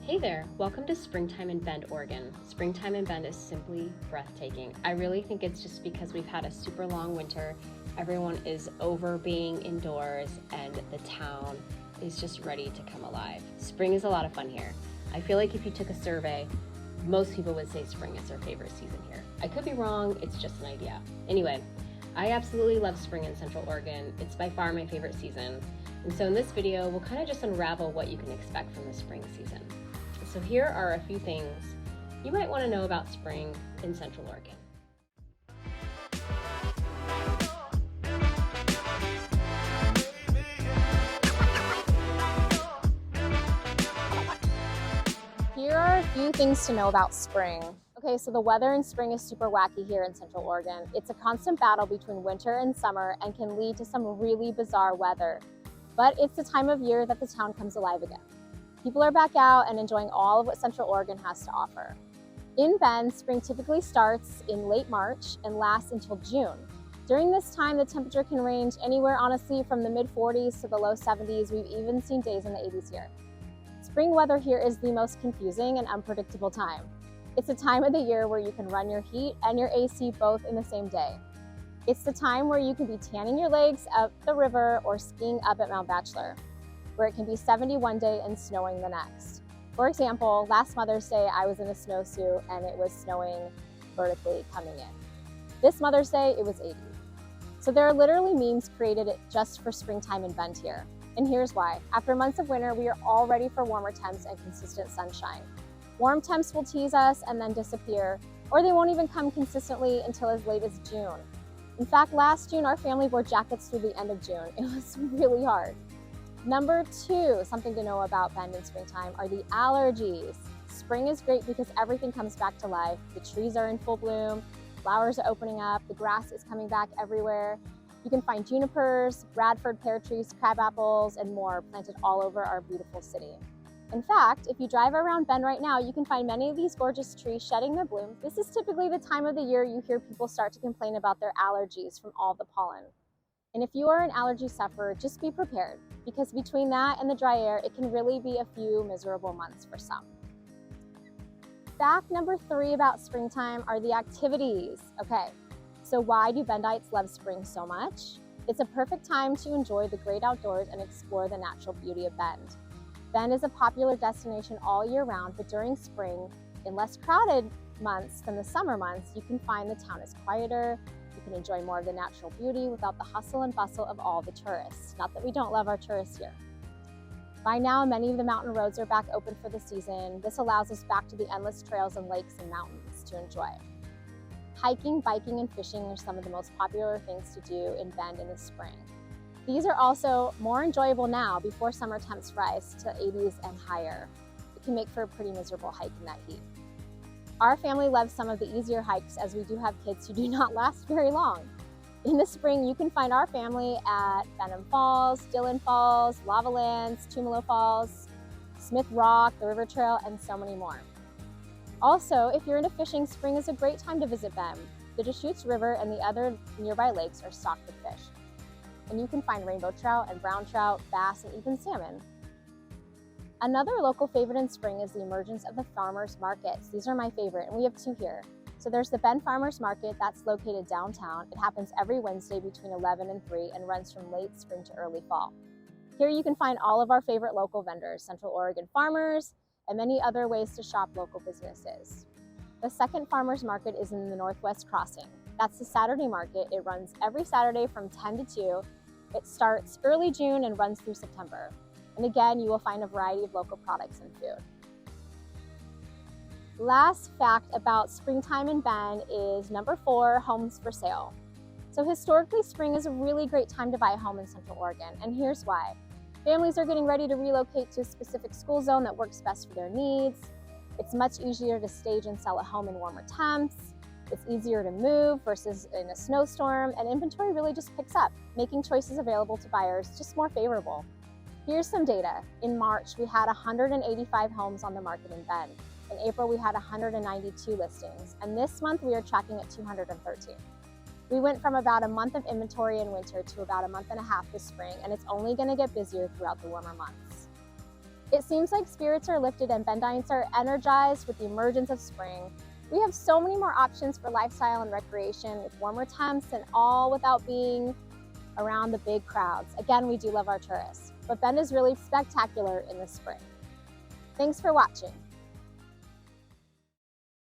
Hey there, welcome to Springtime in Bend, Oregon. Springtime in Bend is simply breathtaking. I really think it's just because we've had a super long winter. Everyone is over being indoors and the town is just ready to come alive. Spring is a lot of fun here. I feel like if you took a survey, most people would say spring is their favorite season here. I could be wrong, it's just an idea. Anyway, I absolutely love spring in Central Oregon. It's by far my favorite season. And so in this video, we'll kind of just unravel what you can expect from the spring season. So here are a few things you might want to know about spring in Central Oregon. Here are a few things to know about spring. Okay, so the weather in spring is super wacky here in Central Oregon. It's a constant battle between winter and summer and can lead to some really bizarre weather. But it's the time of year that the town comes alive again. People are back out and enjoying all of what Central Oregon has to offer. In Bend, spring typically starts in late March and lasts until June. During this time, the temperature can range anywhere, honestly, from the mid-40s to the low 70s. We've even seen days in the 80s here. Spring weather here is the most confusing and unpredictable time. It's a time of the year where you can run your heat and your AC both in the same day. It's the time where you can be tanning your legs up the river or skiing up at Mount Bachelor, where it can be 70 one day and snowing the next. For example, last Mother's Day, I was in a snowsuit and it was snowing vertically coming in. This Mother's Day, it was 80. So there are literally memes created just for springtime in Bend here. And here's why. After months of winter, we are all ready for warmer temps and consistent sunshine. Warm temps will tease us and then disappear, or they won't even come consistently until as late as June. In fact, last June, our family wore jackets through the end of June. It was really hard. Number two, something to know about Bend in springtime are the allergies. Spring is great because everything comes back to life. The trees are in full bloom, flowers are opening up, the grass is coming back everywhere. You can find junipers, Bradford pear trees, crab apples, and more planted all over our beautiful city. In fact, if you drive around Bend right now, you can find many of these gorgeous trees shedding their bloom. This is typically the time of the year you hear people start to complain about their allergies from all the pollen. And if you are an allergy sufferer, just be prepared, because between that and the dry air, it can really be a few miserable months for some. Fact number 3 about springtime are the activities. Okay, so why do Bendites love spring so much? It's a perfect time to enjoy the great outdoors and explore the natural beauty of Bend. Bend is a popular destination all year round, but during spring, in less crowded months than the summer months, you can find the town is quieter. You can enjoy more of the natural beauty without the hustle and bustle of all the tourists. Not that we don't love our tourists here. By now, many of the mountain roads are back open for the season. This allows us back to the endless trails and lakes and mountains to enjoy. Hiking, biking, and fishing are some of the most popular things to do in Bend in the spring. These are also more enjoyable now before summer temps rise to 80s and higher. It can make for a pretty miserable hike in that heat. Our family loves some of the easier hikes as we do have kids who do not last very long. In the spring, you can find our family at Benham Falls, Dillon Falls, Lava Lands, Tumalo Falls, Smith Rock, the River Trail, and so many more. Also, if you're into fishing, spring is a great time to visit Bend. The Deschutes River and the other nearby lakes are stocked with fish. And you can find rainbow trout and brown trout, bass, and even salmon. Another local favorite in spring is the emergence of the farmers markets. These are my favorite, and we have 2 here. So there's the Bend Farmers Market that's located downtown. It happens every Wednesday between 11 and 3 and runs from late spring to early fall. Here you can find all of our favorite local vendors, Central Oregon farmers, and many other ways to shop local businesses. The second farmers market is in the Northwest Crossing. That's the Saturday market. It runs every Saturday from 10 to 2. It starts early June and runs through September. And again, you will find a variety of local products and food. Last fact about springtime in Bend is number 4, homes for sale. So historically, spring is a really great time to buy a home in Central Oregon, and here's why. Families are getting ready to relocate to a specific school zone that works best for their needs. It's much easier to stage and sell a home in warmer temps. It's easier to move versus in a snowstorm, and inventory really just picks up, making choices available to buyers just more favorable. Here's some data. In March, we had 185 homes on the market in Bend. In April, we had 192 listings, and this month we are tracking at 213. We went from about a month of inventory in winter to about a month and a half this spring, and it's only going to get busier throughout the warmer months. It seems like spirits are lifted and Bendites are energized with the emergence of spring. We have so many more options for lifestyle and recreation with warmer temps and all without being around the big crowds. Again, we do love our tourists, but Bend is really spectacular in the spring. Thanks for watching.